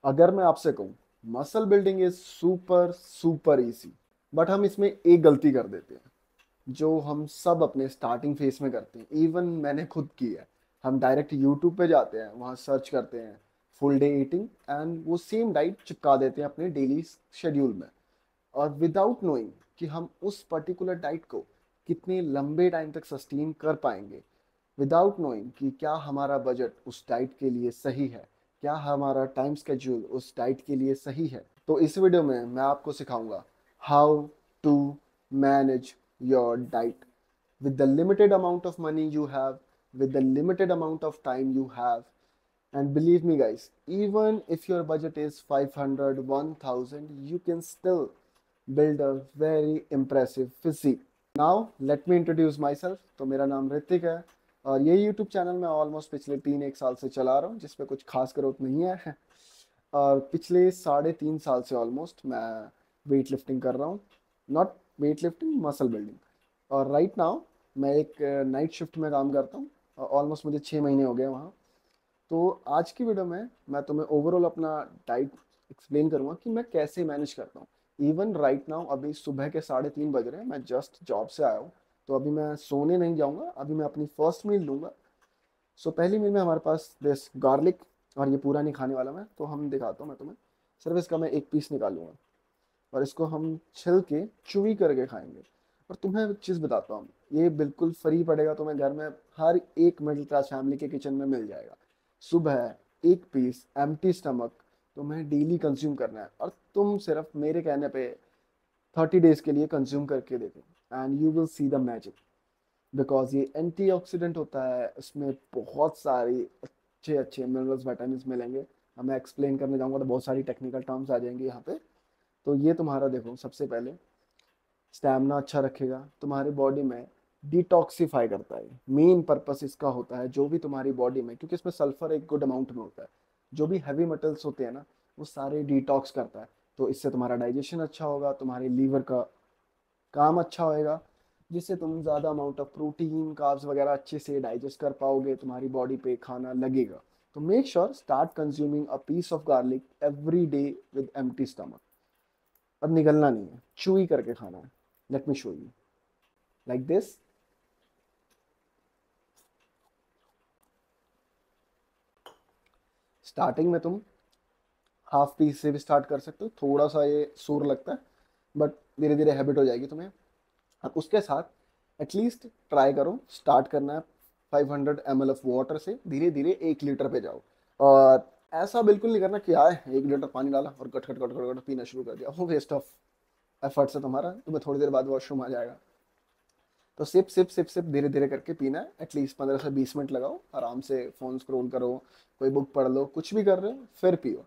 अगर मैं आपसे कहूँ muscle building is super super easy, but हम इसमें एक गलती कर देते हैं जो हम सब अपने स्टार्टिंग फेज में करते हैं। इवन मैंने खुद की है। हम डायरेक्ट यूट्यूब पे जाते हैं, वहाँ सर्च करते हैं फुल डे ईटिंग एंड वो सेम डाइट चिपका देते हैं अपने डेली शेड्यूल में, और विदाउट नोइंग कि हम उस पर्टिकुलर डाइट को कितने लंबे टाइम तक सस्टेन कर पाएंगे, विदाउट नोइंग कि क्या हमारा बजट उस डाइट के लिए सही है, क्या हमारा टाइम स्केड्यूल उस डाइट के लिए सही है। तो इस वीडियो में मैं आपको सिखाऊंगा how to manage your diet with the limited amount of money you have, with the limited amount of time you have. And believe me, guys, even if your budget is 500, 1000, you can still build a very impressive physique. Now, let me introduce myself. तो मेरा नाम ऋतिक है और ये YouTube channel मैं almost पिछले 3-1 साल से चला रहा हूँ, जिसपे कुछ खास ग्रोथ नहीं है। और पिछले 3.5 साल से ऑलमोस्ट मैं वेट लिफ्टिंग कर रहा हूँ। Not weight lifting, muscle building. और राइट नाउ मैं एक नाइट शिफ्ट में काम करता हूँ, ऑलमोस्ट मुझे 6 महीने हो गए वहाँ। तो आज की वीडियो में मैं तुम्हें ओवरऑल अपना डाइट एक्सप्लेन करूँगा कि मैं कैसे मैनेज करता हूँ। इवन राइट नाउ अभी सुबह के 3:30 बज रहे हैं, मैं जस्ट जॉब से आया हूँ। तो अभी मैं सोने नहीं जाऊँगा, अभी मैं अपनी फर्स्ट मील लूँगा। सो पहली मील में हमारे पास दिस गार्लिक, और ये पूरा नहीं खाने वाला मैं, तो हम दिखाता हूँ मैं तुम्हें। सिर्फ इसका मैं एक पीस निकालूंगा और इसको हम छिल के चुवी करके खाएंगे। और तुम्हें एक चीज़ बताता हूँ, ये बिल्कुल फ्री पड़ेगा तुम्हें, घर में हर एक मिडिल क्लास फैमिली के किचन में मिल जाएगा। सुबह एक पीस एम्प्टी स्टमक तुम्हें डेली कंज्यूम करना है, और तुम सिर्फ मेरे कहने पे 30 डेज के लिए कंज्यूम करके देखो and you will see the magic. Because ये एंटीऑक्सीडेंट होता है, इसमें बहुत सारी अच्छे अच्छे मिनरल्स विटामिन मिलेंगे। अब मैं एक्सप्लेन करने जाऊंगा तो बहुत सारी टेक्निकल टर्म्स आ जाएंगे यहाँ पे। तो ये तुम्हारा देखो, सबसे पहले स्टैमिना अच्छा रखेगा तुम्हारी बॉडी में, डिटॉक्सिफाई करता है। मेन पर्पस इसका होता है जो भी तुम्हारी बॉडी में, क्योंकि इसमें सल्फर एक गुड अमाउंट में होता है, जो भी हैवी मेटल्स होते हैं ना वो सारे डिटॉक्स करता है। तो इससे तुम्हारा डाइजेशन अच्छा होगा, तुम्हारे लीवर का काम अच्छा होएगा, जिससे तुम ज़्यादा अमाउंट ऑफ प्रोटीन कार्ब्स वगैरह अच्छे से डाइजेस्ट कर पाओगे, तुम्हारी बॉडी पे खाना लगेगा। तो make sure start consuming a piece of garlic every day with empty stomach. अब निगलना नहीं है, चूई करके खाना है। Let me show you like this. Starting में तुम हाफ पीस से भी स्टार्ट कर सकते हो, थोड़ा सा ये सूर लगता है बट धीरे धीरे हैबिट हो जाएगी तुम्हें। और उसके साथ एटलीस्ट ट्राई करो, स्टार्ट करना है 500 ml ऑफ वाटर से, धीरे धीरे 1 लीटर पे जाओ। और ऐसा बिल्कुल नहीं करना कि आए 1 लीटर पानी डाला और गट गट गट गट गट पीना शुरू कर दिया, वो वेस्ट ऑफ एफर्ट से तुम्हारा, तुम्हें थोड़ी देर बाद वॉशरूम आ जाएगा। तो सिप सिप सिप सिप धीरे धीरे करके पीना है। एटलीस्ट 15 से 20 मिनट लगाओ, आराम से फ़ोन स्क्रॉल करो, कोई बुक पढ़ लो, कुछ भी कर रहे हो फिर पियो।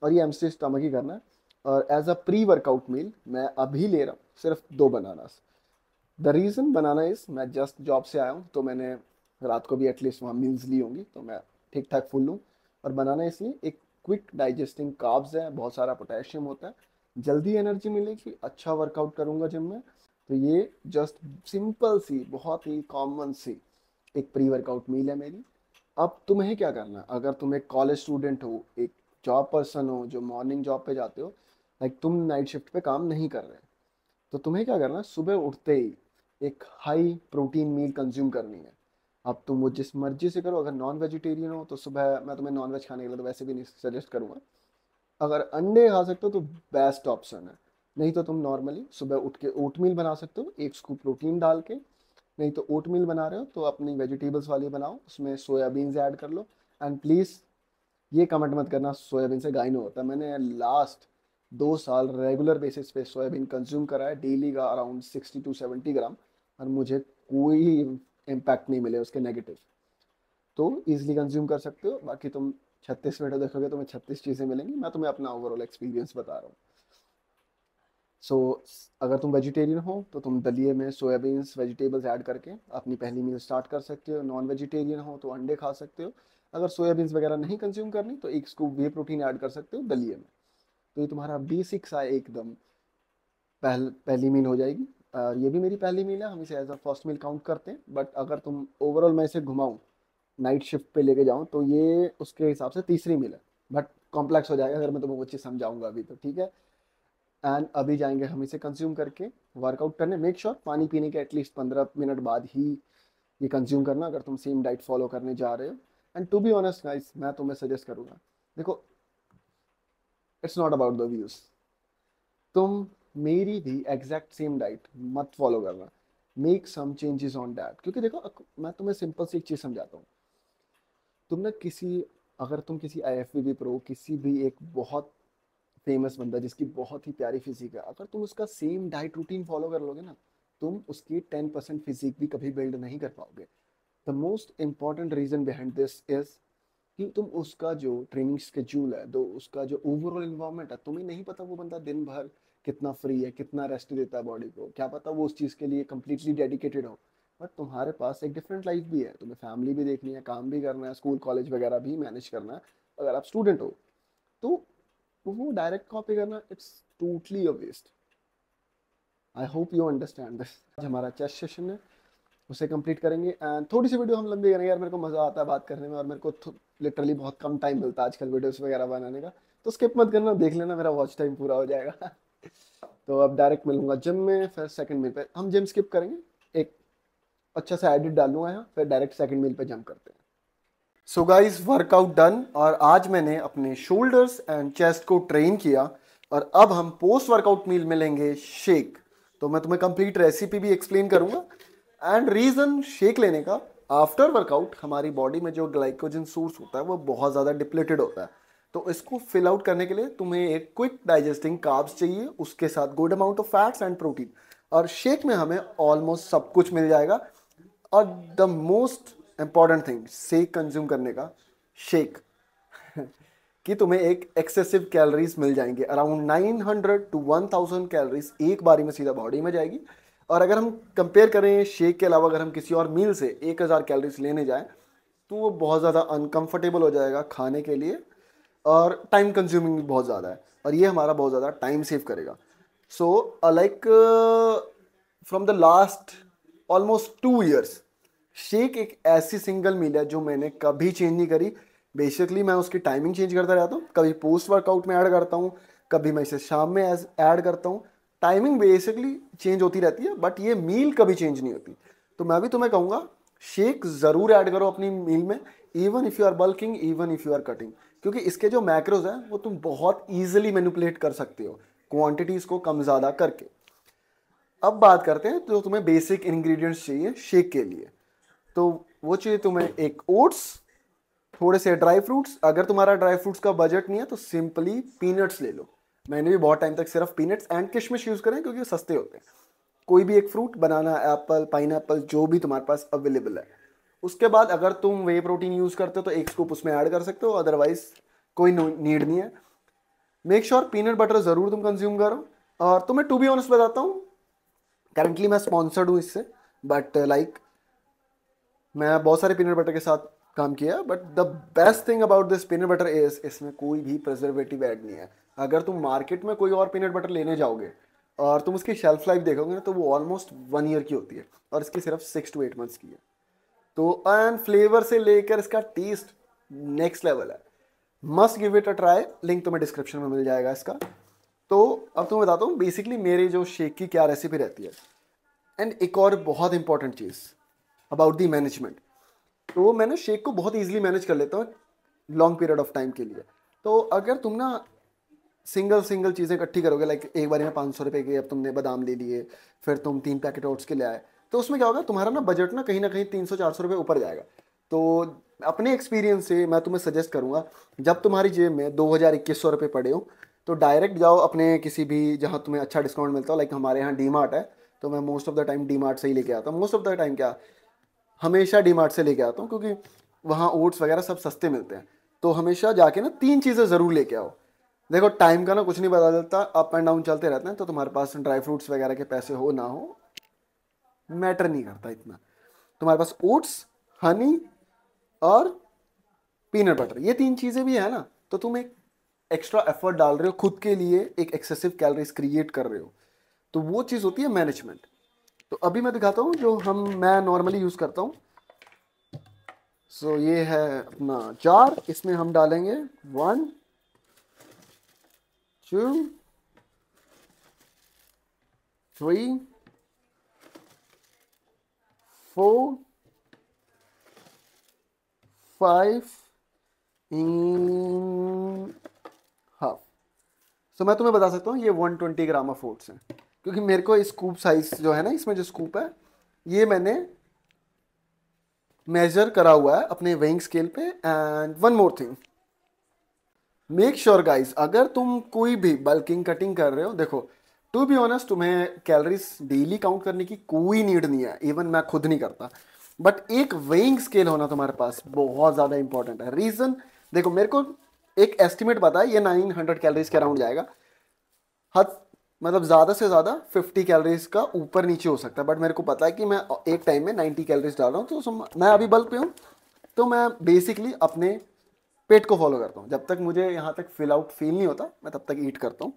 और ये एमसी स्टमक ही करना है। और as a pre workout meal मैं अभी ले रहा हूँ सिर्फ 2 bananas. The reason banana is, मैं जस्ट जॉब से आया हूँ तो मैंने रात को भी एटलीस्ट वहाँ मील्स ली होंगी, तो मैं ठीक ठाक फुल लूँ। और बनाना इसलिए एक क्विक डाइजेस्टिंग कार्ब्स है, बहुत सारा पोटेशियम होता है, जल्दी एनर्जी मिलेगी, अच्छा वर्कआउट करूँगा जिम में। तो ये जस्ट सिंपल सी, बहुत ही कॉमन सी एक प्री वर्कआउट मील है मेरी। अब तुम्हें क्या करना है, अगर तुम एक कॉलेज स्टूडेंट हो, एक जॉब पर्सन हो जो मॉर्निंग जॉब पे जाते हो, लाइक तुम नाइट शिफ्ट पे काम नहीं कर रहे, तो तुम्हें क्या करना है, सुबह उठते ही एक हाई प्रोटीन मील कंज्यूम करनी है। अब तुम वो जिस मर्जी से करो, अगर नॉन वेजिटेरियन हो तो सुबह मैं तुम्हें नॉन वेज खाने के लिए तो वैसे भी नहीं सजेस्ट करूँगा। अगर अंडे खा सकते हो तो बेस्ट ऑप्शन है। नहीं तो तुम नॉर्मली सुबह उठ के ओट मील बना सकते हो, एक स्कूप प्रोटीन डाल के। नहीं तो ओट मील बना रहे हो तो अपनी वेजिटेबल्स वाली बनाओ, उसमें सोयाबीन्स ऐड कर लो। एंड प्लीज़ ये कमेंट मत करना सोयाबीन से गाइनो होता है। मैंने लास्ट 2 साल रेगुलर बेसिस पे सोयाबीन कंज्यूम करा है, डेली का अराउंड 60 to 70 ग्राम, और मुझे कोई इम्पैक्ट नहीं मिले उसके नेगेटिव। तो ईजिली कंज्यूम कर सकते हो। बाकी तुम 36 वीडियो देखोगे, तुम्हें 36 चीज़ें मिलेंगी, मैं तुम्हें अपना ओवरऑल एक्सपीरियंस बता रहा हूँ। सो अगर तुम वेजिटेरियन हो तो तुम दलिए में सोयाबीन्स वेजिटेबल्स ऐड करके अपनी पहली मील स्टार्ट कर सकते हो। नॉन वेजिटेरियन हो तो अंडे खा सकते हो। अगर सोयाबीन्स वगैरह नहीं कंज्यूम करनी तो एक स्कूप वे प्रोटीन ऐड कर सकते हो दलिए में। तो ये तुम्हारा बेसिक सा एकदम पहली मील हो जाएगी। और ये भी मेरी पहली मील है, हम इसे as a first meal count करते हैं, बट अगर तुम ओवरऑल मैं इसे घुमाऊँ, नाइट शिफ्ट पे लेके जाऊँ, तो ये उसके हिसाब से तीसरी मील है। बट कॉम्प्लेक्स हो जाएगा अगर मैं तुम्हें वो चीज़ समझाऊंगा अभी, तो ठीक है। एंड अभी जाएंगे हम इसे कंज्यूम करके वर्कआउट करने। मेक श्योर पानी पीने के एटलीस्ट 15 मिनट बाद ही ये कंज्यूम करना अगर तुम सेम डाइट फॉलो करने जा रहे हो। And to be honest guys, मैं तुम्हें सजेस्ट करूंगा, देखो it's not about the views. तुम मेरी भी एग्जैक्ट सेम डाइट मत फॉलो करना, make some changes on that. क्योंकि देखो मैं तुम्हें सिंपल सी एक चीज़ समझाता हूँ। तुम ना किसी, अगर तुम किसी IFBB प्रो, किसी भी एक बहुत फेमस बंदा जिसकी बहुत ही प्यारी फिजिक है, अगर तुम उसका सेम डाइट रूटीन फॉलो कर लोगे ना, तुम उसकी 10% फिजिक भी कभी बिल्ड नहीं कर पाओगे। The most important reason behind this is कि तुम उसका जो ट्रेनिंग स्केड्यूल है, दो उसका जो ओवरऑल इन्वायरमेंट है, तुम्हें नहीं पता वो बंदा दिन भर कितना फ्री है, कितना रेस्ट देता है बॉडी को, क्या पता वो उस चीज़ के लिए कम्प्लीटली डेडिकेटेड हो। बट तुम्हारे पास एक डिफरेंट लाइफ भी है, तुम्हें फैमिली भी देखनी है, काम भी करना है, स्कूल कॉलेज वगैरह भी मैनेज करना है। अगर आप स्टूडेंट हो तो वो डायरेक्ट कॉपी करना it's totally a waste. I hope you understand this. आज हमारा चेस्ट सेशन है, उसे कंप्लीट करेंगे। एंड थोड़ी सी वीडियो हम लंबी करेंगे यार, मेरे को मज़ा आता है बात करने में, और मेरे को लिटरली बहुत कम टाइम मिलता है आजकल वीडियोस वगैरह बनाने का। तो स्किप मत करना, देख लेना, मेरा वॉच टाइम पूरा हो जाएगा। तो अब डायरेक्ट मिलूंगा जिम में, फिर सेकंड मील पे हम जिम स्किप करेंगे, एक अच्छा सा एडिट डालूंगा यहाँ, फिर डायरेक्ट सेकंड मील पे जंप करते हैं। सो गाइस, वर्कआउट डन, और आज मैंने अपने शोल्डर्स एंड चेस्ट को ट्रेन किया, और अब हम पोस्ट वर्कआउट मील में लेंगे शेक। तो मैं तुम्हें कंप्लीट रेसिपी भी एक्सप्लेन करूंगा एंड रीजन शेक लेने का। आफ्टर वर्कआउट हमारी बॉडी में जो ग्लाइकोजन सोर्स होता है वो बहुत ज़्यादा डिप्लेटेड होता है। तो इसको फिल आउट करने के लिए तुम्हें एक क्विक डाइजेस्टिंग कार्ब्स चाहिए, उसके साथ good amount of fats and protein. और शेक में हमें ऑलमोस्ट सब कुछ मिल जाएगा। और the most important thing shake consume करने का, शेक कि तुम्हें एक एक्सेसिव कैलोरीज मिल जाएंगे, अराउंड 900 to 1000 कैलोरीज एक बारी में सीधा बॉडी में जाएगी। और अगर हम कंपेयर करें शेक के अलावा, अगर हम किसी और मील से 1000 कैलोरीज लेने जाएं, तो वो बहुत ज़्यादा अनकंफर्टेबल हो जाएगा खाने के लिए, और टाइम कंज्यूमिंग भी बहुत ज़्यादा है, और ये हमारा बहुत ज़्यादा टाइम सेव करेगा। So like from the last almost 2 years, shake एक ऐसी सिंगल मील है जो मैंने कभी चेंज नहीं करी। बेसिकली मैं उसकी टाइमिंग चेंज करता रहता हूँ, कभी पोस्ट वर्कआउट में ऐड करता हूँ, कभी मैं इसे शाम में ऐड करता हूँ। टाइमिंग बेसिकली चेंज होती रहती है, बट ये मील कभी चेंज नहीं होती। तो मैं भी तुम्हें कहूँगा शेक ज़रूर ऐड करो अपनी मील में, even if you are bulking, even if you are cutting, क्योंकि इसके जो मैक्रोज हैं वो तुम बहुत ईजिली मैनिपुलेट कर सकते हो क्वांटिटीज़ को कम ज़्यादा करके। अब बात करते हैं जो तुम्हें बेसिक इंग्रेडिएंट्स चाहिए शेक के लिए। तो वो चाहिए तुम्हें एक ओट्स, थोड़े से ड्राई फ्रूट्स। अगर तुम्हारा ड्राई फ्रूट्स का बजट नहीं है तो सिंपली पीनट्स ले लो। मैंने भी बहुत टाइम तक सिर्फ पीनट्स एंड किशमिश यूज़ करें क्योंकि सस्ते होते हैं। कोई भी एक फ्रूट, बनाना, एप्पल, पाइनएप्पल, जो भी तुम्हारे पास अवेलेबल है। उसके बाद अगर तुम वे प्रोटीन यूज़ करते हो तो एक स्कूप उसमें ऐड कर सकते हो, अदरवाइज कोई नीड नहीं है। मेक श्योर पीनट बटर ज़रूर तुम कंज्यूम करो। और तुम्हें टू बी ऑनेस्ट बताता हूँ, करंटली मैं स्पॉन्सर्ड हूँ इससे, बट लाइक मैं बहुत सारे पीनट बटर के साथ काम किया, but the best thing about this peanut butter is इसमें कोई भी प्रिजर्वेटिव ऐड नहीं है। अगर तुम मार्केट में कोई और पीनट बटर लेने जाओगे और तुम उसकी शेल्फ लाइफ देखोगे ना, तो वो ऑलमोस्ट 1 year की होती है, और इसकी सिर्फ 6 to 8 months की है। तो एंड फ्लेवर से लेकर इसका टेस्ट नेक्स्ट लेवल है। Must give it a try, link तुम्हें डिस्क्रिप्शन में मिल जाएगा इसका। तो अब तुम्हें बताता हूँ बेसिकली मेरी जो शेक की क्या रेसिपी रहती है। एंड एक और बहुत important cheese about the management, तो मैं ना शेक को बहुत ईजिली मैनेज कर लेता हूँ लॉन्ग पीरियड ऑफ टाइम के लिए। तो अगर तुम ना सिंगल सिंगल चीज़ें इकट्ठी करोगे, लाइक एक बार में 500 रुपये के अब तुमने बादाम ले लिए, फिर तुम 3 पैकेट ओट्स के ले आए, तो उसमें क्या होगा, तुम्हारा ना बजट ना कहीं 300-400 रुपये ऊपर जाएगा। तो अपने एक्सपीरियंस से मैं तुम्हें सजेस्ट करूँगा, जब तुम्हारी जेब में 2000-2100 रुपये पड़े हो, तो डायरेक्ट जाओ अपने किसी भी, जहाँ तुम्हें अच्छा डिस्काउंट मिलता हो। लाइक हमारे यहाँ डी मार्ट है, तो मैं most of the time D mart से ही लेके आता हूँ। मोस्ट ऑफ द टाइम क्या, हमेशा डी मार्ट से लेके आता हूँ, क्योंकि वहाँ ओट्स वगैरह सब सस्ते मिलते हैं। तो हमेशा जाके ना 3 चीज़ें ज़रूर लेके आओ। देखो टाइम का ना कुछ नहीं पता चलता, अप एंड डाउन चलते रहते हैं। तो तुम्हारे पास ड्राई फ्रूट्स वगैरह के पैसे हो ना हो, मैटर नहीं करता इतना। तुम्हारे पास ओट्स, हनी और पीनट बटर, ये 3 चीज़ें भी है ना, तो तुम एक एक्स्ट्रा एफर्ट डाल रहे हो खुद के लिए, एक एक्सेसिव कैलोरीज क्रिएट कर रहे हो। तो वो चीज़ होती है मैनेजमेंट। तो अभी मैं दिखाता हूँ जो मैं नॉर्मली यूज़ करता हूँ। सो ये है अपना जार, इसमें हम डालेंगे 1 2 3 4 5 इन हाफ। सो मैं तुम्हें बता सकता हूँ ये 120 ग्राम ऑफ ओट्स हैं, क्योंकि मेरे को स्कूप साइज जो है ना, इसमें जो स्कूप है ये मैंने मेजर करा हुआ है अपने वेइंग स्केल पे। And one more thing, make sure guys, अगर तुम कोई भी बल्किंग कटिंग कर रहे हो, देखो टू बी ऑनेस्ट तुम्हें कैलोरीज डेली काउंट करने की कोई नीड नहीं है, इवन मैं खुद नहीं करता, बट एक वेइंग स्केल होना तुम्हारे पास बहुत ज़्यादा इंपॉर्टेंट है। रीज़न देखो, मेरे को एक एस्टिमेट पता है ये 900 कैलोरीज के अराउंड जाएगा, हद मतलब ज़्यादा से ज़्यादा 50 कैलोरीज का ऊपर नीचे हो सकता है, बट मेरे को पता है कि मैं एक टाइम में 90 कैलोरीज डाल रहा हूँ, तो मैं अभी बल्क पे हूँ, तो मैं बेसिकली अपने पेट को फॉलो करता हूँ। जब तक मुझे यहाँ तक फिल आउट फील नहीं होता मैं तब तक ईट करता हूँ।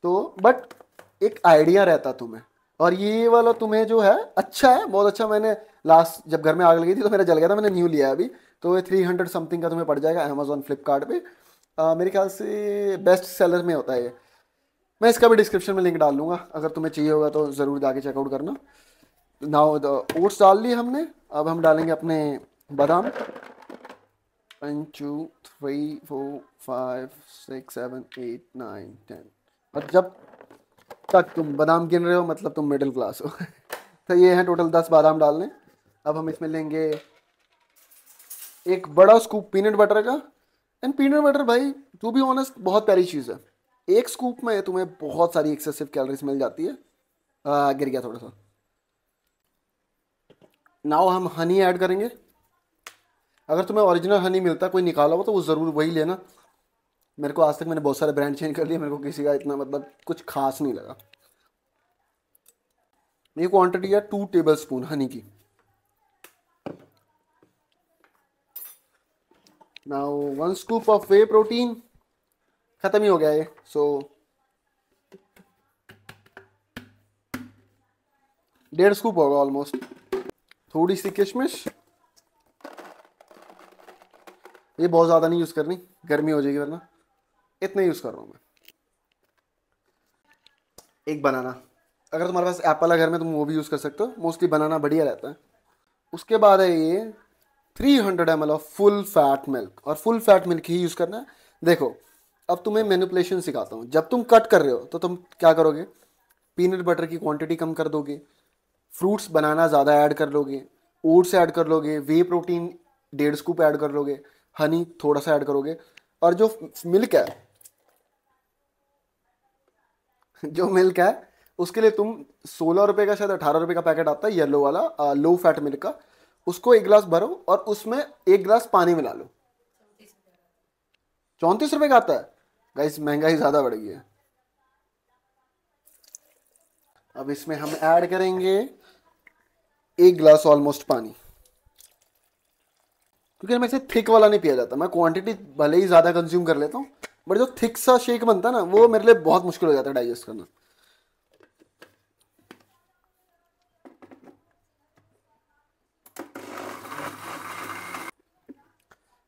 तो बट एक आइडिया रहता तुम्हें, और ये वाला तुम्हें जो है अच्छा है, बहुत अच्छा। मैंने लास्ट जब घर में आग लगी थी तो मेरा जल गया था, मैंने न्यू लिया है अभी, तो ये 300 समथिंग का तुम्हें पड़ जाएगा अमेजोन फ्लिपकार्ट पे। मेरे ख्याल से बेस्ट सेलर में होता है ये। मैं इसका भी डिस्क्रिप्शन में लिंक डाल दूंगा, अगर तुम्हें चाहिए होगा तो ज़रूर जाके चेकआउट करना। नाउ ओट्स डाल लिए हमने, अब हम डालेंगे अपने बादाम। 1 2 3 4 5 6 7 8 9 10। और जब तक तुम बादाम गिन रहे हो मतलब तुम मिडिल क्लास हो। तो ये हैं टोटल 10 बादाम डालने। अब हम इसमें लेंगे एक बड़ा स्कूप पीनट बटर का। एंड पीनट बटर भाई टू बी ऑनेस्ट बहुत प्यारी चीज़ है, एक स्कूप में तुम्हें बहुत सारी एक्सेसिव कैलोरीज मिल जाती है। गिर गया थोड़ा सा। नाउ हम हनी ऐड करेंगे। अगर तुम्हें ओरिजिनल हनी मिलता है कोई निकाला हो तो वो ज़रूर वही लेना। मेरे को आज तक मैंने बहुत सारे ब्रांड चेंज कर लिए, मेरे को किसी का इतना मतलब कुछ खास नहीं लगा। ये क्वांटिटी है 2 टेबल स्पून हनी की। Now 1 scoop of way protein. खत्म ही हो गया ये, सो 1.5 स्कूप होगा ऑलमोस्ट। थोड़ी सी किशमिश, ये बहुत ज़्यादा नहीं यूज़ करनी, गर्मी हो जाएगी वरना, इतना यूज़ कर रहा हूँ मैं। एक बनाना, अगर तुम्हारे पास एप्पल है घर में तुम वो भी यूज़ कर सकते हो, मोस्टली बनाना बढ़िया रहता है। उसके बाद है ये 300 ml of full fat milk, और फुल फैट मिल्क ही यूज़ करना है। देखो अब तुम्हें मैनिपुलेशन सिखाता हूँ। जब तुम कट कर रहे हो तो तुम क्या करोगे, पीनट बटर की क्वांटिटी कम कर दोगे, फ्रूट्स बनाना ज़्यादा ऐड कर लोगे, ओट्स ऐड कर लोगे, वे प्रोटीन 1.5 स्कूप ऐड कर लोगे, हनी थोड़ा सा ऐड करोगे, और जो मिल्क है जो मिल्क है उसके लिए तुम 16 रुपये का, शायद 18 रुपये का पैकेट आता है येलो वाला लो फैट मिल्क का, उसको 1 गिलास भरो और उसमें 1 गिलास पानी मिला लो। 34 रुपये का आता है। गाइस महंगाई ज़्यादा बढ़ गई है। अब इसमें हम ऐड करेंगे 1 गिलास ऑलमोस्ट पानी, क्योंकि मेरे से थिक वाला नहीं पिया जाता। मैं क्वांटिटी भले ही ज़्यादा कंज्यूम कर लेता हूँ, बट जो थिक सा शेक बनता है ना वो मेरे लिए बहुत मुश्किल हो जाता है डाइजेस्ट करना।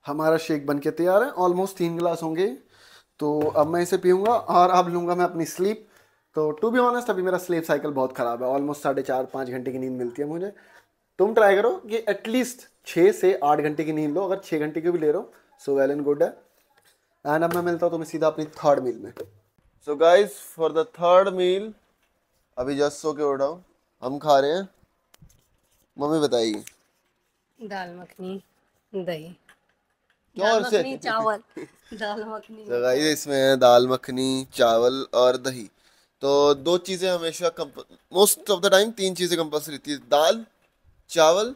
हमारा शेक बन के तैयार है, ऑलमोस्ट 3 गिलास होंगे। तो अब मैं इसे पीऊँगा और अब लूँगा मैं अपनी स्लीप। तो टू बी ऑनेस्ट अभी मेरा स्लीप साइकिल बहुत ख़राब है, ऑलमोस्ट 4.5-5 घंटे की नींद मिलती है मुझे। तुम ट्राई करो कि एटलीस्ट 6 से 8 घंटे की नींद लो, अगर 6 घंटे की भी ले रहे हो सो वेल एंड गुड है। एंड अब मैं मिलता हूँ तुम्हें सीधा अपनी थर्ड मील में। So guys for the third meal, अभी जस्ट सो के उठा हूँ, हम खा रहे हैं, मम्मी बताइए। दाल मखनी दही, जोर से चावल। दाल मखनी तो गाइस इसमें है दाल मखनी, चावल और दही। तो दो चीज़ें हमेशा मोस्ट ऑफ द टाइम 3 चीज़ें कंपल्सरी रहती है, दाल चावल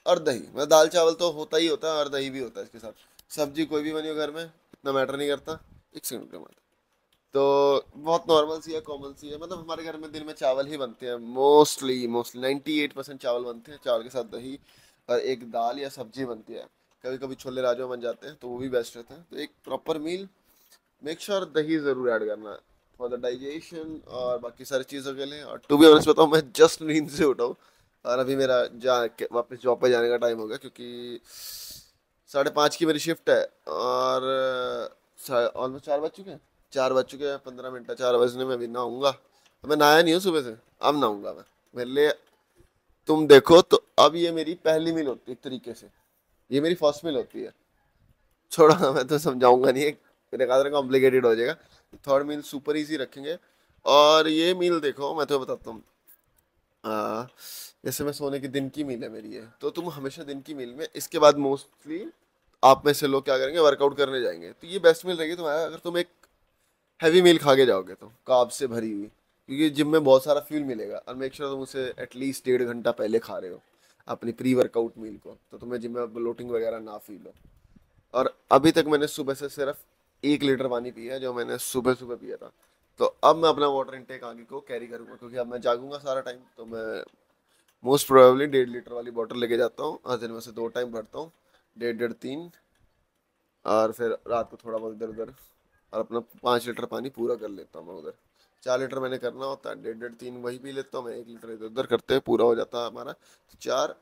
और दही। मतलब दाल चावल तो होता ही होता है और दही भी होता है इसके साथ। सब्जी कोई भी बनी हो घर में इतना मैटर नहीं करता। एक सेकंड का मैटर, तो बहुत नॉर्मल सी है, कॉमन सी है। मतलब हमारे घर में दिन में चावल ही बनते हैं, मोस्टली मोस्टली 98% चावल बनते हैं, चावल के साथ दही और एक दाल या सब्जी बनती है। कभी कभी छोले राजमा बन जाते हैं तो वो भी बेस्ट रहता है। तो एक प्रॉपर मील, मेक श्योर दही ज़रूर ऐड करना है फॉर द डाइजेशन और बाकी सारी चीज़ों के लिए। और टू बी ऑनेस्ट बताऊँ, मैं जस्ट नींद से उठा हूँ, और अभी मेरा वापस जॉब पे जाने का टाइम हो गया, क्योंकि 5:30 की मेरी शिफ्ट है, और ऑलमोस्ट 4 बज चुके हैं। 4 बज चुके हैं, 15 मिनट है 4 बजने में, अभी नहाऊंगा। तो मैं नहाया नहीं हूँ सुबह से, अब नहाऊंगा मैं। मेरे लिए तुम देखो तो अब ये मेरी पहली मील होती है एक तरीके से, ये मेरी फर्स्ट मील होती है। छोड़ा, मैं तो समझाऊंगा नहीं, मेरे ख्याल कॉम्प्लिकेटेड हो जाएगा। थर्ड मील सुपर इजी रखेंगे। और ये मील देखो, मैं तो बताता हूँ। आ, जैसे मैं सोने की दिन की मील है मेरी, है तो तुम हमेशा दिन की मील में, इसके बाद मोस्टली आप में से लोग क्या करेंगे, वर्कआउट करने जाएंगे, तो ये बेस्ट मील रहेगी तुम्हारा अगर तुम एक हैवी मील खा के जाओगे तो, कार्ब से भरी हुई, क्योंकि जिम में बहुत सारा फ्यूल मिलेगा। और मेक श्योर तुम उसे एटलीस्ट 1.5 घंटा पहले खा रहे हो अपनी प्री वर्कआउट मील को, तो तुम्हें जिम में ब्लोटिंग वगैरह ना फील हो। और अभी तक मैंने सुबह से सिर्फ 1 लीटर पानी पिया है, जो मैंने सुबह सुबह पिया था। तो अब मैं अपना वाटर इनटेक आगे को कैरी करूंगा, क्योंकि अब मैं जागूंगा सारा टाइम, तो मैं मोस्ट प्रोबेबली 1.5 लीटर वाली बॉटल लेके जाता हूँ, और दिन में से 2 टाइम भरता हूँ, 1.5 1.5 3, और फिर रात को थोड़ा बहुत इधर उधर, और अपना 5 लीटर पानी पूरा कर लेता हूँ मैं उधर। 4 लीटर मैंने करना होता है, 1.5 1.5 3 वही पी लेता हूँ मैं, 1 लीटर इधर उधर करते हैं, पूरा हो जाता है हमारा। तो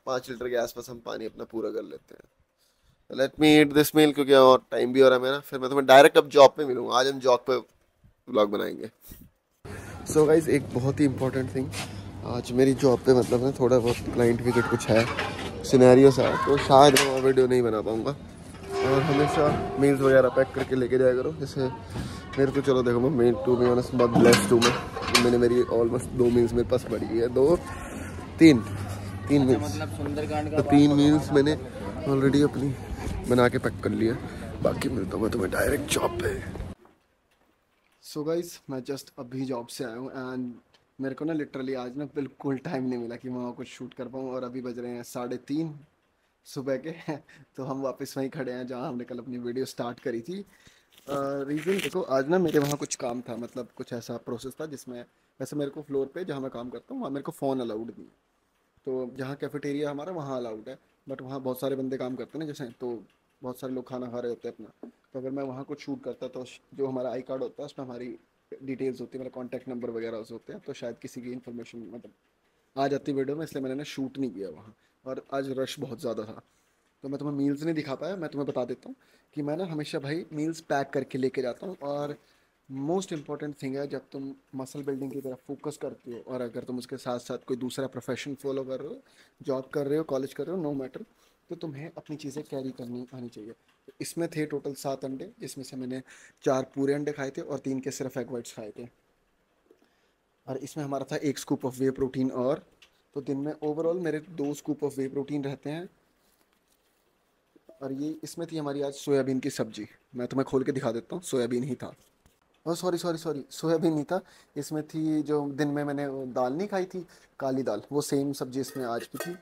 5 लीटर के आसपास हम पानी अपना पूरा कर लेते हैं। लेट मी ईट दिस मील, क्योंकि और टाइम भी हो रहा है मेरा, फिर मैं तुम्हें डायरेक्ट अब जॉब पे मिलूंगा। आज हम जॉब पे व्लॉग बनाएंगे। सो गाइज, एक बहुत ही इंपॉर्टेंट थिंग, आज मेरी जॉब पे मतलब ना थोड़ा बहुत क्लाइंट विजिट कुछ है, सिनेरियो सा है, तो शायद मैं वीडियो नहीं बना पाऊँगा। और हमेशा मील्स वगैरह पैक करके लेके जाया करो। जैसे मेरे को, चलो देखो, मैं टू बी ऑनेस्ट बहुत ब्लेस्ड हूँ मैं, तो मैंने मेरी ऑलमोस्ट 2 मील्स मेरे पास पड़ी हुई है, 3 मील्स, मतलब सुंदरकांड का तो 3 मील्स मैंने ऑलरेडी अपनी बना के पैक कर लिया। बाकी मिलता हूँ मैं तुम्हें डायरेक्ट जॉब पे। सो गाइस, मैं जस्ट अभी जॉब से आया हूँ एंड मेरे को ना लिटरली आज ना बिल्कुल टाइम नहीं मिला कि मैं वहाँ कुछ शूट कर पाऊँ, और अभी बज रहे हैं 3:30 सुबह के। तो हम वापस वहीं खड़े हैं जहाँ हमने कल अपनी वीडियो स्टार्ट करी थी। रीज़न देखो, आज ना मेरे वहाँ कुछ काम था, मतलब कुछ ऐसा प्रोसेस था जिसमें, वैसे मेरे को फ्लोर पे जहाँ मैं काम करता हूँ वहाँ मेरे को फ़ोन अलाउड नहीं है। तो जहाँ कैफेटेरिया हमारा वहाँ अलाउड है, बट वहाँ बहुत सारे बंदे काम करते हैं ना, जैसे तो बहुत सारे लोग खाना खा रहे होते हैं अपना। तो अगर मैं वहाँ कुछ शूट करता तो जो हमारा आई कार्ड होता है उसमें हमारी डिटेल्स होती है, मेरा कॉन्टैक्ट नंबर वगैरह उसे होते हैं, तो शायद किसी की इन्फॉर्मेशन मतलब आ जाती वीडियो में, इसलिए मैंने ना शूट नहीं किया वहाँ। और आज रश बहुत ज़्यादा था, तो मैं तुम्हें मील्स नहीं दिखा पाया। मैं तुम्हें बता देता हूँ कि मैं ना हमेशा भाई मील्स पैक करके लेके जाता हूँ। और मोस्ट इंपॉर्टेंट थिंग है, जब तुम मसल बिल्डिंग की तरफ फोकस करते हो और अगर तुम उसके साथ साथ कोई दूसरा प्रोफेशन फॉलो कर रहे हो, जॉब कर रहे हो, कॉलेज कर रहे हो, नो मैटर, तो तुम्हें अपनी चीज़ें कैरी करनी आनी चाहिए। तो इसमें थे टोटल 7 अंडे, जिसमें से मैंने 4 पूरे अंडे खाए थे और 3 के सिर्फ एग वाइट्स खाए थे। और इसमें हमारा था 1 स्कूप ऑफ वे प्रोटीन, और तो दिन में ओवरऑल मेरे 2 स्कूप ऑफ वे प्रोटीन रहते हैं। और ये इसमें थी हमारी आज सोयाबीन की सब्जी, मैं तुम्हें खोल के दिखा देता हूँ, सोयाबीन ही था। Oh sorry sorry sorry, soybean नहीं था। इसमें थी जो दिन में मैंने वो दाल नहीं खाई थी, काली दाल, वो सेम सब्जी इसमें आज भी थी।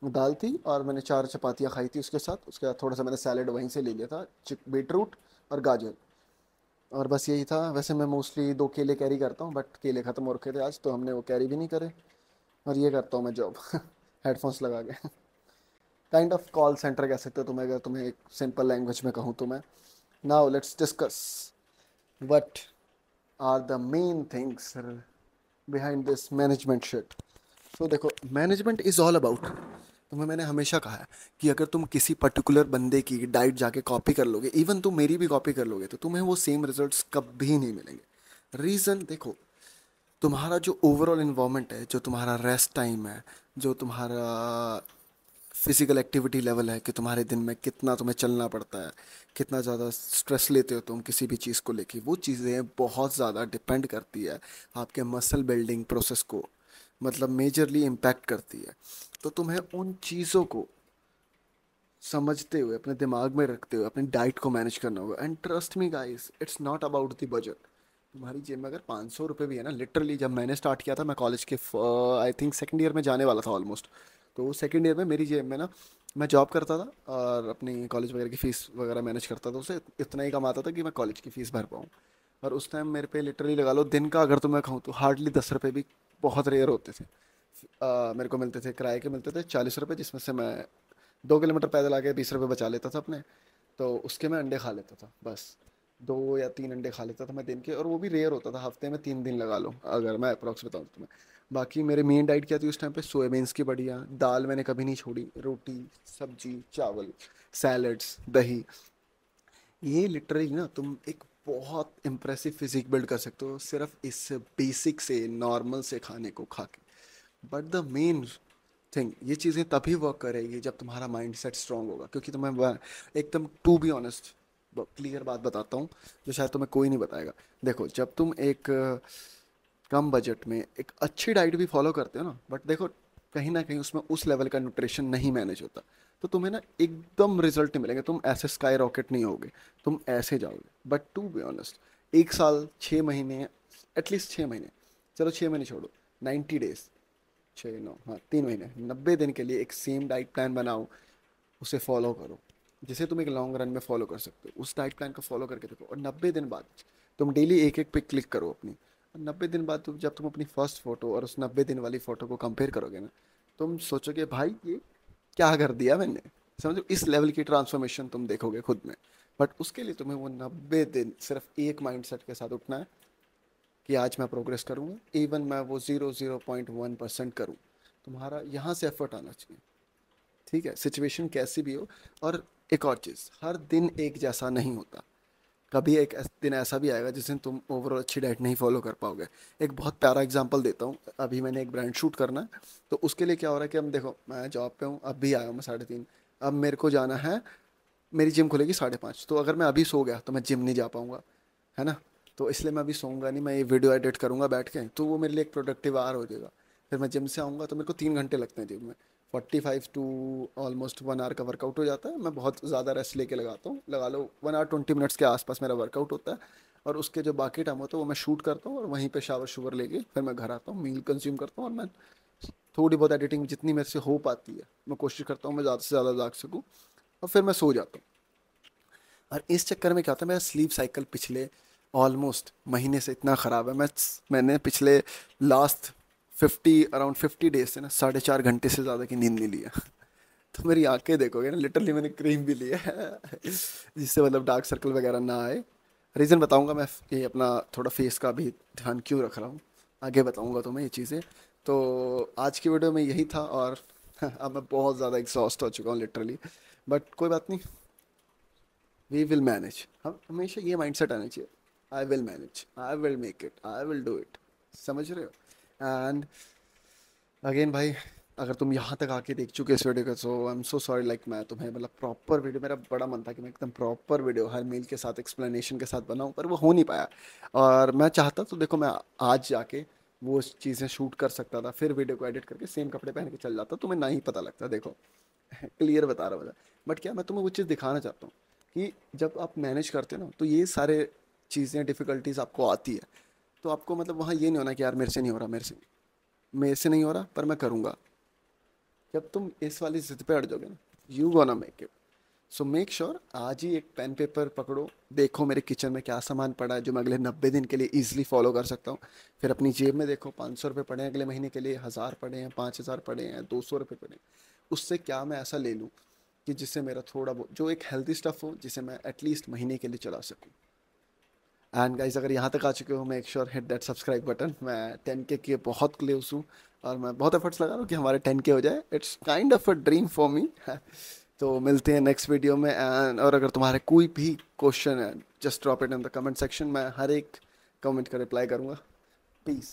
दाल थी और मैंने 4 चपातियाँ खाई थी उसके साथ। उसके बाद थोड़ा सा मैंने सैलेड वहीं से ले लिया था, बीटरूट और गाजर, और बस यही था। वैसे मैं मोस्टली 2 केले कैरी करता हूँ, बट केले ख़त्म हो रखे थे आज, तो हमने वो कैरी भी नहीं करे। और ये करता हूँ मैं जॉब हेडफोन्स लगा के। काइंड ऑफ कॉल सेंटर कह सकते हो तुम्हें, अगर तुम्हें एक सिंपल लैंग्वेज में कहूँ तो मैं। Now let's discuss what are the main things behind this management shit. तो देखो, मैनेजमेंट इज़ ऑल अबाउट, तुम्हें मैंने हमेशा कहा है कि अगर तुम किसी पर्टिकुलर बंदे की डाइट जाके कॉपी कर लोगे, इवन तुम मेरी भी कॉपी कर लोगे, तो तुम्हें वो सेम रिजल्ट्स कभी नहीं मिलेंगे। रीज़न देखो, तुम्हारा जो ओवरऑल इन्वायरमेंट है, जो तुम्हारा रेस्ट टाइम है, जो तुम्हारा फिजिकल एक्टिविटी लेवल है, कि तुम्हारे दिन में कितना तुम्हें चलना पड़ता है, कितना ज़्यादा स्ट्रेस लेते हो तुम किसी भी चीज़ को लेके, वो चीज़ें बहुत ज़्यादा डिपेंड करती है आपके मसल बिल्डिंग प्रोसेस को, मतलब मेजरली इम्पैक्ट करती है। तो तुम्हें उन चीज़ों को समझते हुए, अपने दिमाग में रखते हुए अपनी डाइट को मैनेज करना होगा। And trust me guys, it's not about the budget. तुम्हारी जेब में अगर 500 रुपये भी है ना, लिटरली जब मैंने स्टार्ट किया था, मैं कॉलेज के आई थिंक सेकेंड ईयर में जाने वाला था ऑलमोस्ट, तो सेकेंड ईयर में मेरी जेब में ना, मैं जॉब करता था और अपनी कॉलेज वगैरह की फ़ीस वगैरह मैनेज करता था, उससे इतना ही कमाता था कि मैं कॉलेज की फ़ीस भर पाऊँ। और उस टाइम मेरे पे लिटरली लगा लो, दिन का अगर तो मैं खाऊँ तो हार्डली 10 रुपये भी बहुत रेयर होते थे। मेरे को मिलते थे, किराए के मिलते थे 40 रुपये, जिसमें से मैं 2 किलोमीटर पैदल आके 20 रुपये बचा लेता था अपने। तो उसके मैं अंडे खा लेता था बस, 2 या 3 अंडे खा लेता था मैं दिन के, और वो भी रेयर होता था, हफ्ते में 3 दिन लगा लो अगर मैं अप्रॉक्स बताऊँ तुम्हें। बाकी मेरे मेन डाइट क्या थी उस टाइम पे, सोयाबीन्स की बढ़िया, दाल मैंने कभी नहीं छोड़ी, रोटी, सब्जी, चावल, सैलड्स, दही। ये लिटरली ना तुम एक बहुत इम्प्रेसिव फिजिक बिल्ड कर सकते हो सिर्फ इस बेसिक से नॉर्मल से खाने को खा के। बट द मेन थिंग, ये चीज़ें तभी वर्क करेगी जब तुम्हारा माइंड सेट स्ट्रांग होगा। क्योंकि तुम्हें एकदम टू बी ऑनेस्ट क्लियर बात बताता हूँ जो शायद तुम्हें कोई नहीं बताएगा। देखो, जब तुम एक कम बजट में एक अच्छी डाइट भी फॉलो करते हो ना, बट देखो कहीं ना कहीं उसमें उस लेवल का न्यूट्रिशन नहीं मैनेज होता, तो तुम्हें ना एकदम रिजल्ट नहीं मिलेंगे, तुम ऐसे स्काई रॉकेट नहीं होगे, तुम ऐसे जाओगे। बट टू बी ऑनेस्ट 1 साल 6 महीने, एटलीस्ट 6 महीने, चलो 6 महीने छोड़ो, 90 डेज, 6 9 हाँ 3 महीने, 90 दिन के लिए एक सेम डाइट प्लान बनाओ, उसे फॉलो करो, जिसे तुम एक लॉन्ग रन में फॉलो कर सकते हो। उस डाइट प्लान को फॉलो करके देखो, और 90 दिन बाद तुम डेली एक एक पिक क्लिक करो अपनी। और 90 दिन बाद जब तुम अपनी फर्स्ट फोटो और उस 90 दिन वाली फोटो को कंपेयर करोगे ना, तुम सोचोगे भाई ये क्या कर दिया मैंने। समझो, इस लेवल की ट्रांसफॉर्मेशन तुम देखोगे खुद में। बट उसके लिए तुम्हें वो 90 दिन सिर्फ एक माइंडसेट के साथ उठना है कि आज मैं प्रोग्रेस करूँगा, इवन मैं वो 0.1% करूँ। तुम्हारा यहाँ से एफर्ट आना चाहिए, ठीक है, सिचुएशन कैसी भी हो। और एक और चीज़, हर दिन एक जैसा नहीं होता, कभी एक दिन ऐसा भी आएगा जिस दिन तुम ओवरऑल अच्छी डाइट नहीं फॉलो कर पाओगे। एक बहुत प्यारा एग्जांपल देता हूँ, अभी मैंने एक ब्रांड शूट करना है, तो उसके लिए क्या हो रहा है कि हम देखो, मैं जॉब पे हूँ, अब भी आया हूँ मैं 3:30, अब मेरे को जाना है, मेरी जिम खुलेगी 5:30, तो अगर मैं अभी सो गया तो मैं जिम नहीं जा पाऊँगा, है ना। तो इसलिए मैं अभी सोऊंगा नहीं, मैं ये वीडियो एडिट करूँगा बैठ के, तो वो मेरे लिए एक प्रोडक्टिव आवर हो जाएगा। फिर मैं जिम से आऊँगा तो मेरे को 3 घंटे लगते हैं जिम में, 45 टू ऑलमोस्ट 1 आवर का वर्कआउट हो जाता है। मैं बहुत ज़्यादा रेस्ट लेके लगाता हूँ, लगा लो 1 आवर 20 मिनट्स के आसपास मेरा वर्कआउट होता है। और उसके जो बाकी टाइम होता है वो मैं शूट करता हूँ, और वहीं पे शावर शुवर लेके फिर मैं घर आता हूँ, मील कंज्यूम करता हूँ, और मैं थोड़ी बहुत एडिटिंग जितनी मेरे से हो पाती है मैं कोशिश करता हूँ मैं ज़्यादा से ज़्यादा जाग सकूँ, और फिर मैं सो जाता हूँ। और इस चक्कर में क्या होता है, मेरा स्लीप साइकिल पिछले ऑलमोस्ट महीने से इतना ख़राब है, मैंने पिछले लास्ट 50 डेज से ना 4.5 घंटे से ज़्यादा की नींद नहीं लिया। तो मेरी आंखें देखोगे ना, लिटरली मैंने क्रीम भी लिया है जिससे मतलब डार्क सर्कल वगैरह ना आए। रीज़न बताऊंगा मैं, ये अपना थोड़ा फेस का भी ध्यान क्यों रख रहा हूँ, आगे बताऊंगा तुम्हें ये चीज़ें। तो आज की वीडियो में यही था, और अब मैं बहुत ज़्यादा एग्जॉस्ट हो चुका हूँ लिटरली, बट कोई बात नहीं, वी विल मैनेज। हम हमेशा ये माइंडसेट आना चाहिए, I will manage, I will make it, I will do it. समझ रहे हो। एंड अगेन भाई, अगर तुम यहाँ तक आके देख चुके इस वीडियो को, so I am so sorry, like मैं तुम्हें मतलब प्रॉपर वीडियो, मेरा बड़ा मन था कि मैं एकदम प्रॉपर वीडियो हर मील के साथ एक्सप्लेनेशन के साथ बनाऊँ, पर वो हो नहीं पाया। और मैं चाहता तो देखो, मैं आज जाके वो चीज़ें शूट कर सकता था, फिर वीडियो को एडिट करके सेम कपड़े पहन के चल जाता, तुम्हें ना ही पता लगता। देखो क्लियर बता रहा हूँ। बट क्या मैं तुम्हें वो चीज़ दिखाना चाहता हूँ कि जब आप मैनेज करते हो ना, तो ये सारे चीज़ें डिफ़िकल्टीज आपको आती है, तो आपको मतलब वहाँ ये नहीं होना कि यार मेरे से नहीं हो रहा, मेरे से नहीं हो रहा, पर मैं करूँगा। जब तुम इस वाली जिद पे अड़ जाओगे ना, you gonna make it. So make sure आज ही एक पेन पेपर पकड़ो, देखो मेरे किचन में क्या सामान पड़ा है जो मैं अगले 90 दिन के लिए ईजिली फॉलो कर सकता हूँ। फिर अपनी जेब में देखो, 500 रुपये पड़े हैं अगले महीने के लिए, 1000 पड़े हैं, 5000 पड़े हैं, 200 रुपये पड़े हैं, उससे क्या मैं ऐसा ले लूँ कि जिससे मेरा थोड़ा बहुत जो एक हेल्दी स्टफ़ हो, जिसे मैं एटलीस्ट महीने के लिए चला सकूँ। एंड गाइज, अगर यहाँ तक आ चुके हो, make sure hit that subscribe button. मैं 10K के बहुत क्लोज हूँ, और मैं बहुत एफर्ट्स लगा रहा हूँ कि हमारे 10K हो जाए। It's kind of a dream for me. तो मिलते हैं नेक्स्ट वीडियो में। एंड और अगर तुम्हारे कोई भी क्वेश्चन है, just drop it in the comment section, मैं हर एक कमेंट का रिप्लाई करूँगा। पीस।